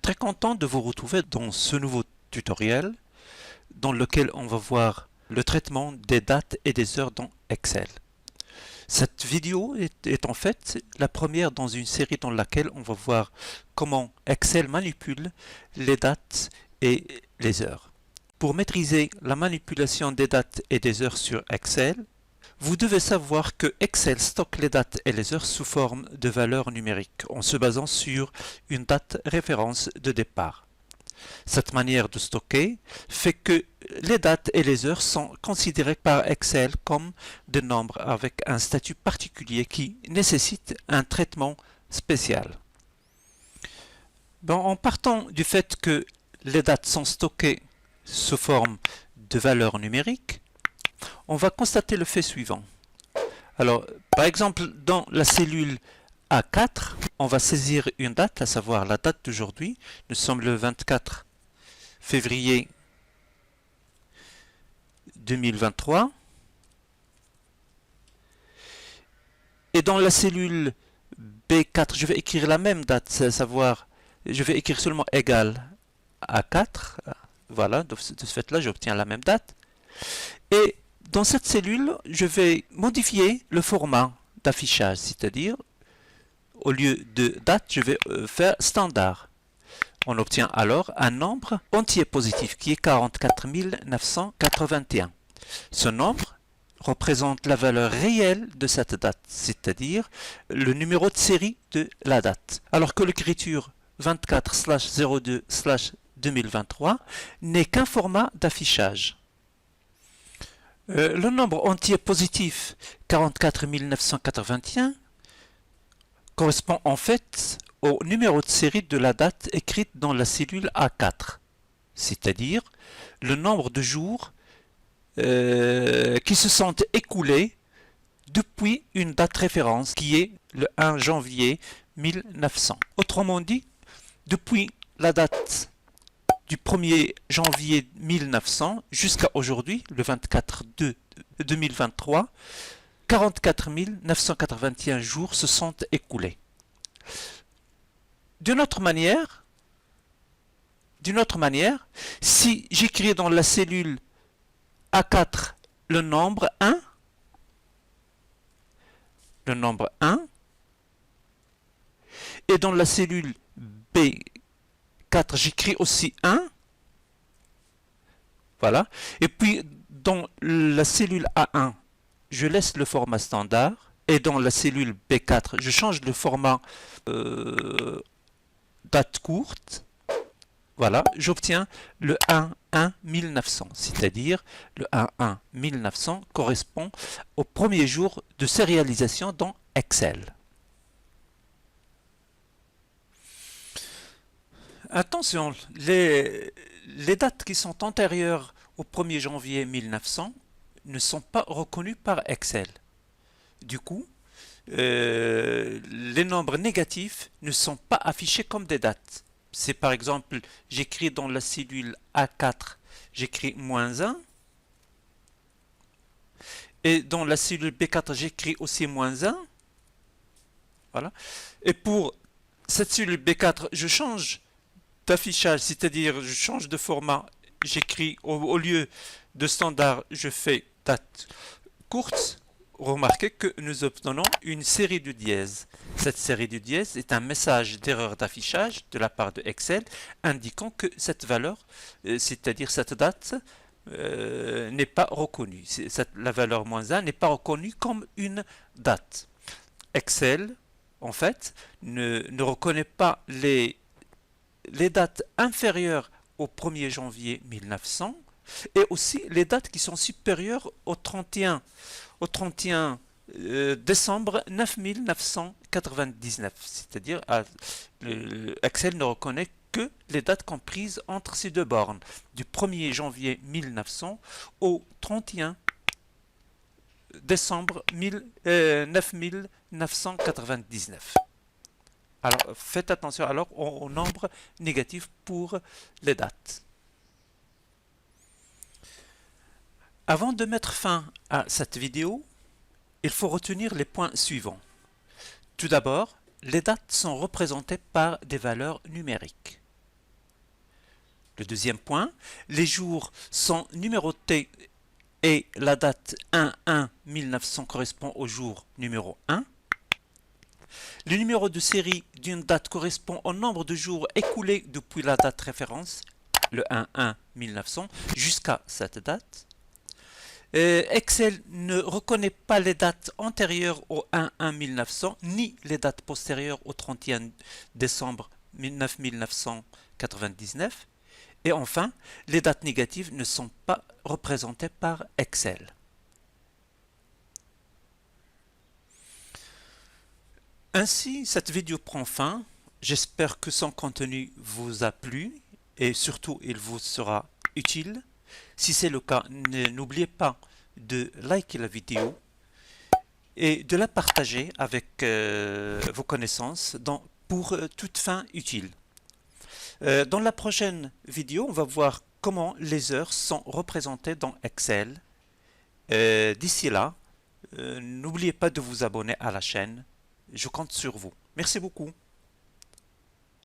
Très content de vous retrouver dans ce nouveau tutoriel dans lequel on va voir le traitement des dates et des heures dans Excel. Cette vidéo est en fait la première dans une série dans laquelle on va voir comment Excel manipule les dates et les heures. Pour maîtriser la manipulation des dates et des heures sur Excel, vous devez savoir que Excel stocke les dates et les heures sous forme de valeurs numériques en se basant sur une date référence de départ. Cette manière de stocker fait que les dates et les heures sont considérées par Excel comme des nombres avec un statut particulier qui nécessite un traitement spécial. En partant du fait que les dates sont stockées sous forme de valeurs numériques, on va constater le fait suivant. Alors, par exemple, dans la cellule A4, on va saisir une date, à savoir la date d'aujourd'hui. Nous sommes le 24 février 2023. Et dans la cellule B4, je vais écrire la même date, à savoir, je vais écrire seulement égal à 4. Voilà, de ce fait-là, j'obtiens la même date. Et dans cette cellule, je vais modifier le format d'affichage, c'est-à-dire, au lieu de date, je vais faire standard. On obtient alors un nombre entier positif qui est 44 981. Ce nombre représente la valeur réelle de cette date, c'est-à-dire le numéro de série de la date. Alors que l'écriture 24/02/2023 n'est qu'un format d'affichage. Le nombre entier positif 44 981 correspond en fait au numéro de série de la date écrite dans la cellule A4, c'est-à-dire le nombre de jours qui se sont écoulés depuis une date référence qui est le 1 janvier 1900. Autrement dit, depuis la date du 1er janvier 1900 jusqu'à aujourd'hui, le 24/2/2023, 44 981 jours se sont écoulés. D'une autre manière, si j'écris dans la cellule A4 le nombre 1, et dans la cellule B4 j'écris aussi 1, voilà, et puis dans la cellule A1 je laisse le format standard, et dans la cellule B4 je change le format date courte. Voilà, j'obtiens le 1-1-1900, c'est-à-dire le 1-1-1900 correspond au premier jour de sérialisation dans Excel. Attention, les dates qui sont antérieures au 1er janvier 1900 ne sont pas reconnues par Excel. Du coup, les nombres négatifs ne sont pas affichés comme des dates. C'est par exemple, j'écris dans la cellule A4, j'écris -1, et dans la cellule B4, j'écris aussi -1. Voilà. Et pour cette cellule B4, je change d'affichage, c'est-à-dire je change de format, j'écris au lieu de standard, je fais date courte. Remarquez que nous obtenons une série de dièses. Cette série de dièses est un message d'erreur d'affichage de la part de Excel indiquant que cette valeur, c'est-à-dire cette date, n'est pas reconnue. La valeur -1 n'est pas reconnue comme une date. Excel, en fait, ne reconnaît pas les dates inférieures au 1er janvier 1900 et aussi les dates qui sont supérieures au 31 décembre 9999, c'est-à-dire Excel ne reconnaît que les dates comprises entre ces deux bornes, du 1er janvier 1900 au 31 décembre 9999. Alors faites attention alors au nombre négatif pour les dates. Avant de mettre fin à cette vidéo, il faut retenir les points suivants. Tout d'abord, les dates sont représentées par des valeurs numériques. Le deuxième point, les jours sont numérotés et la date 1-1-1900 correspond au jour numéro 1. Le numéro de série d'une date correspond au nombre de jours écoulés depuis la date référence, le 1-1-1900, jusqu'à cette date. Excel ne reconnaît pas les dates antérieures au 1-1-1900 ni les dates postérieures au 31 décembre 1999. Et enfin, les dates négatives ne sont pas représentées par Excel. Ainsi, cette vidéo prend fin. J'espère que son contenu vous a plu et surtout il vous sera utile. Si c'est le cas, n'oubliez pas de liker la vidéo et de la partager avec vos connaissances pour toute fin utile. Dans la prochaine vidéo, on va voir comment les heures sont représentées dans Excel. D'ici là, n'oubliez pas de vous abonner à la chaîne. Je compte sur vous. Merci beaucoup.